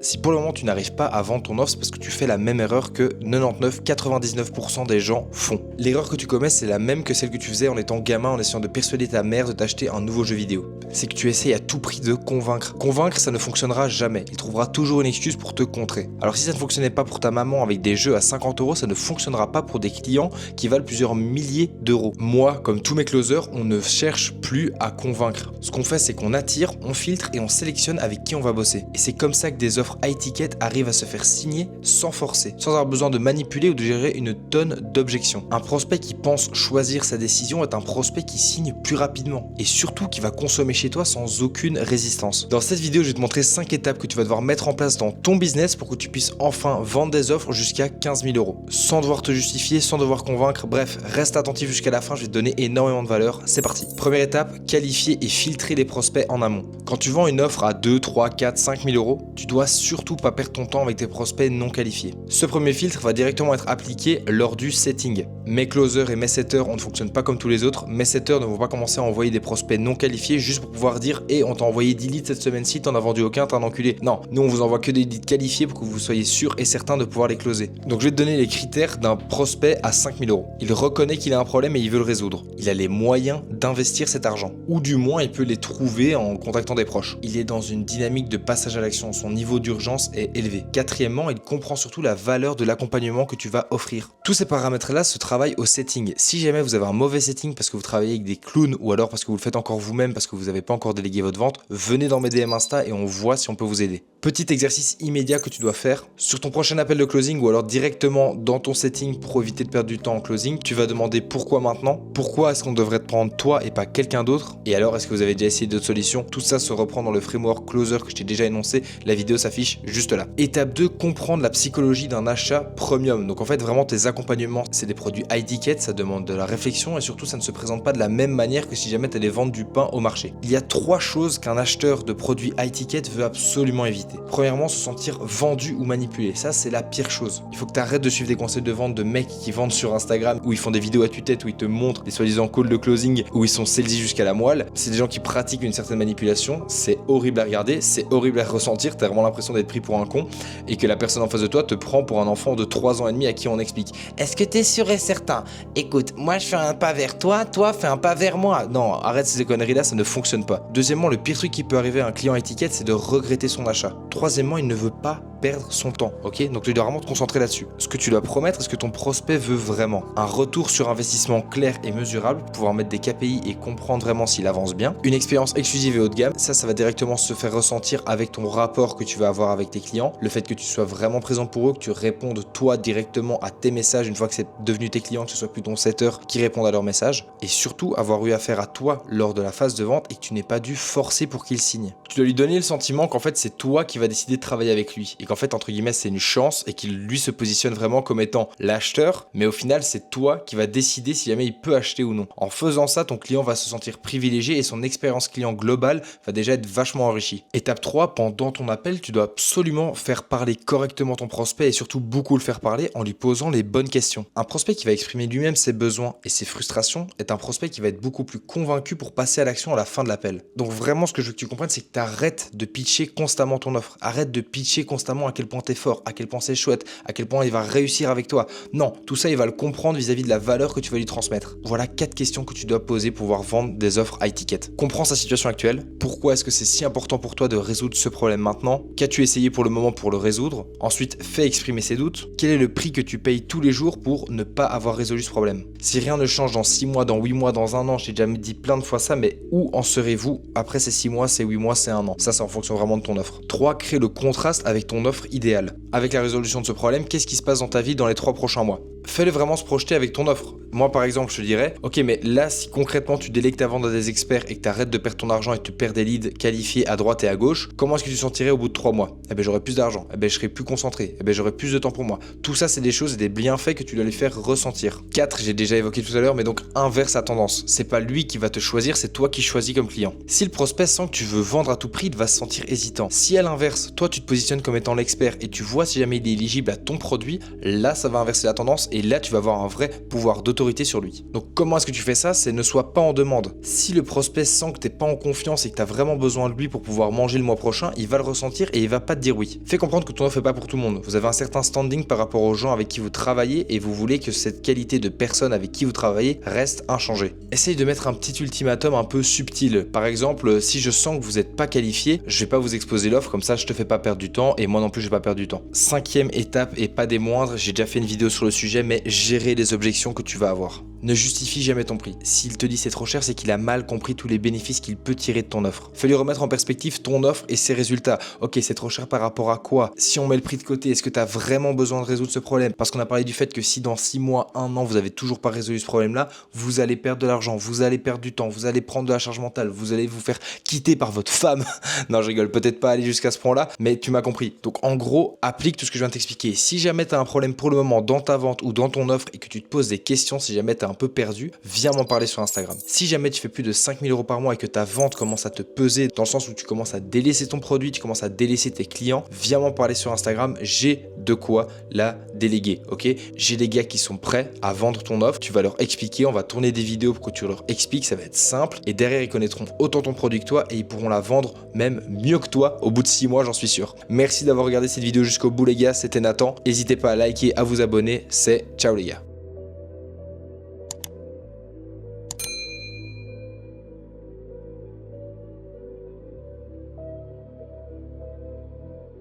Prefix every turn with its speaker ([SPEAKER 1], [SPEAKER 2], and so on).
[SPEAKER 1] Si pour le moment tu n'arrives pas à vendre ton offre, c'est parce que tu fais la même erreur que 99-99% des gens font. L'erreur que tu commets, c'est la même que celle que tu faisais en étant gamin, en essayant de persuader ta mère de t'acheter un nouveau jeu vidéo. C'est que tu essayes à tout prix de convaincre. Convaincre, ça ne fonctionnera jamais. Il trouvera toujours une excuse pour te contrer. Alors si ça ne fonctionnait pas pour ta maman avec des jeux à 50 €, ça ne fonctionnera pas pour des clients qui valent plusieurs milliers d'euros. Moi, comme tous mes closers, on ne cherche plus à convaincre. Ce qu'on fait, c'est qu'on attire, on filtre et on sélectionne avec qui on va bosser. Et c'est comme ça que des offres high ticket arrivent à se faire signer sans forcer, sans avoir besoin de manipuler ou de gérer une tonne d'objections. Un prospect qui pense choisir sa décision est un prospect qui signe plus rapidement et surtout qui va consommer chez toi sans aucune résistance. Dans cette vidéo, je vais te montrer 5 étapes que tu vas devoir mettre en place dans ton business pour que tu puisses enfin vendre des offres jusqu'à 15 000 €, sans devoir te justifier, sans devoir convaincre. Bref, reste attentif jusqu'à la fin, je vais te donner énormément de valeur. C'est parti. Première étape, qualifier et filtrer les prospects en amont. Quand tu vends une offre à 2, 3, 4, 5 000 €, tu dois surtout pas perdre ton temps avec tes prospects non qualifiés. Ce premier filtre va directement être appliqué lors du setting. Mes closers et mes setters, on ne fonctionne pas comme tous les autres. Mes setters ne vont pas commencer à envoyer des prospects non qualifiés juste pour pouvoir dire « Hey, on t'a envoyé 10 leads cette semaine-ci, t'en as vendu aucun, t'es un enculé ». Non, nous on vous envoie que des leads qualifiés pour que vous soyez sûr et certain de pouvoir les closer. Donc je vais te donner les critères d'un prospect à 5 000 €. Il reconnaît qu'il a un problème et il veut le résoudre. Il a les moyens d'investir cet argent. Ou du moins, il peut les trouver en contactant des proches. Il est dans une dynamique de passage à l'action. Son niveau d'urgence est élevé. Quatrièmement, il comprend surtout la valeur de l'accompagnement que tu vas offrir. Tous ces paramètres-là se travaillent au setting. Si jamais vous avez un mauvais setting parce que vous travaillez avec des clowns ou alors parce que vous le faites encore vous-même parce que vous n'avez pas encore délégué votre vente, venez dans mes DM Insta et on voit si on peut vous aider. Petit exercice immédiat que tu dois faire. Sur ton prochain appel de closing ou alors directement dans ton setting pour éviter de perdre du temps en closing, tu vas demander pourquoi maintenant, pourquoi est-ce qu'on devrait te prendre toi et pas quelqu'un d'autre, et alors est-ce que vous avez déjà essayé d'autres solutions. Tout ça se reprend dans le framework closer que je t'ai déjà énoncé, la vidéo s'affiche juste là. Étape 2, comprendre la psychologie d'un achat premium. Donc en fait vraiment tes accompagnements, c'est des produits high ticket, ça demande de la réflexion et surtout ça ne se présente pas de la même manière que si jamais tu allais vendre du pain au marché. Il y a 3 choses qu'un acheteur de produits high ticket veut absolument éviter. Premièrement, se sentir vendu ou manipulé. Ça, c'est la pire chose. Il faut que tu arrêtes de suivre des conseils de vente de mecs qui vendent sur Instagram où ils font des vidéos à tue-tête où ils te montrent des soi-disant calls de closing où ils sont salesy jusqu'à la moelle. C'est des gens qui pratiquent une certaine manipulation. C'est horrible à regarder, c'est horrible à ressentir. T'as vraiment l'impression d'être pris pour un con et que la personne en face de toi te prend pour un enfant de 3 ans et demi à qui on explique. Est-ce que t'es sûr et certain? Écoute, moi je fais un pas vers toi, toi fais un pas vers moi. Non, arrête ces conneries-là, ça ne fonctionne pas. Deuxièmement, le pire truc qui peut arriver à un client étiquette, c'est de regretter son achat. Troisièmement, il ne veut pas perdre son temps, ok? Donc tu dois vraiment te concentrer là-dessus. Ce que tu dois promettre, est ce que ton prospect veut vraiment. Un retour sur investissement clair et mesurable pour pouvoir mettre des KPI et comprendre vraiment s'il avance bien. Une expérience exclusive et haut de gamme, ça va directement se faire ressentir avec ton rapport que tu vas avoir avec tes clients. Le fait que tu sois vraiment présent pour eux, que tu répondes toi directement à tes messages une fois que c'est devenu tes clients, que ce soit plus ton setter qui répond à leurs messages. Et surtout, avoir eu affaire à toi lors de la phase de vente et que tu n'es pas dû forcer pour qu'il signe. Tu dois lui donner le sentiment qu'en fait c'est toi qui vas décider de travailler avec lui et qu'en fait entre guillemets c'est une chance et qu'il lui se positionne vraiment comme étant l'acheteur, mais au final c'est toi qui vas décider si jamais il peut acheter ou non. En faisant ça, ton client va se sentir privilégié et son expérience client globale va déjà être vachement enrichie. Étape 3, pendant ton appel, tu dois absolument faire parler correctement ton prospect et surtout beaucoup le faire parler en lui posant les bonnes questions. Un prospect qui va exprimer lui-même ses besoins et ses frustrations est un prospect qui va être beaucoup plus convaincu pour passer à l'action à la fin de l'appel. Donc vraiment ce que je veux que tu comprennes, c'est que tu arrêtes de pitcher constamment ton offre. Arrête de pitcher constamment à quel point t'es fort, à quel point c'est chouette, à quel point il va réussir avec toi. Non, tout ça il va le comprendre vis-à-vis de la valeur que tu vas lui transmettre. Voilà 4 questions que tu dois poser pour pouvoir vendre des offres high ticket. Comprends sa situation actuelle. Pourquoi est-ce que c'est si important pour toi de résoudre ce problème maintenant? Qu'as-tu essayé pour le moment pour le résoudre? Ensuite, fais exprimer ses doutes. Quel est le prix que tu payes tous les jours pour ne pas avoir résolu ce problème? Si rien ne change dans 6 mois, dans 8 mois, dans 1 an, j'ai déjà dit plein de fois ça, mais où en serez-vous après ces 6 mois, ces 8 mois, c'est 1 an? Ça, c'est en fonction vraiment de ton offre. 3. Crée le contraste avec ton offre idéale. Avec la résolution de ce problème, qu'est-ce qui se passe dans ta vie dans les 3 prochains mois? Fais-le vraiment se projeter avec ton offre. Moi par exemple je te dirais, ok mais là si concrètement tu délègues ta vente à des experts et que tu arrêtes de perdre ton argent et que tu perds des leads qualifiés à droite et à gauche, comment est-ce que tu te sentirais au bout de 3 mois? Eh ben j'aurais plus d'argent, eh ben je serais plus concentré, eh ben j'aurais plus de temps pour moi. Tout ça c'est des choses et des bienfaits que tu dois lui faire ressentir. 4, j'ai déjà évoqué tout à l'heure, mais donc inverse la tendance. C'est pas lui qui va te choisir, c'est toi qui choisis comme client. Si le prospect sent que tu veux vendre à tout prix, il va se sentir hésitant. Si à l'inverse, toi tu te positionnes comme étant l'expert et tu vois si jamais il est éligible à ton produit, là ça va inverser la tendance et là tu vas avoir un vrai pouvoir d'autorité sur lui. Donc comment est-ce que tu fais ça? C'est ne sois pas en demande. Si le prospect sent que t'es pas en confiance et que tu as vraiment besoin de lui pour pouvoir manger le mois prochain, il va le ressentir et il va pas te dire oui. Fais comprendre que ton offre n'est pas pour tout le monde. Vous avez un certain standing par rapport aux gens avec qui vous travaillez et vous voulez que cette qualité de personne avec qui vous travaillez reste inchangée. Essaye de mettre un petit ultimatum un peu subtil. Par exemple, si je sens que vous n'êtes pas qualifié, je vais pas vous exposer l'offre, comme ça je te fais pas perdre du temps et moi non plus je vais pas perdre du temps. Cinquième étape et pas des moindres, j'ai déjà fait une vidéo sur le sujet, mais gérer les objections que tu vas avoir. Ne justifie jamais ton prix. S'il te dit c'est trop cher, c'est qu'il a mal compris tous les bénéfices qu'il peut tirer de ton offre. Fais-lui remettre en perspective ton offre et ses résultats. Ok, c'est trop cher par rapport à quoi? Si on met le prix de côté, est-ce que tu as vraiment besoin de résoudre ce problème? Parce qu'on a parlé du fait que si dans 6 mois, 1 an, vous avez toujours pas résolu ce problème-là, vous allez perdre de l'argent, vous allez perdre du temps, vous allez prendre de la charge mentale, vous allez vous faire quitter par votre femme. Non, je rigole, peut-être pas aller jusqu'à ce point-là, mais tu m'as compris. Donc en gros, applique tout ce que je viens de t'expliquer. Si jamais tu as un problème pour le moment dans ta vente ou dans ton offre et que tu te poses des questions, si jamais tu es un peu perdu, viens m'en parler sur Instagram. Si jamais tu fais plus de 5 000 € par mois et que ta vente commence à te peser, dans le sens où tu commences à délaisser ton produit, tu commences à délaisser tes clients, viens m'en parler sur Instagram, j'ai de quoi la déléguer, ok? J'ai des gars qui sont prêts à vendre ton offre, tu vas leur expliquer, on va tourner des vidéos pour que tu leur expliques, ça va être simple, et derrière ils connaîtront autant ton produit que toi et ils pourront la vendre même mieux que toi au bout de 6 mois, j'en suis sûr. Merci d'avoir regardé cette vidéo jusqu'au bout les gars, c'était Nathan, n'hésitez pas à liker, à vous abonner, c'est ciao les gars.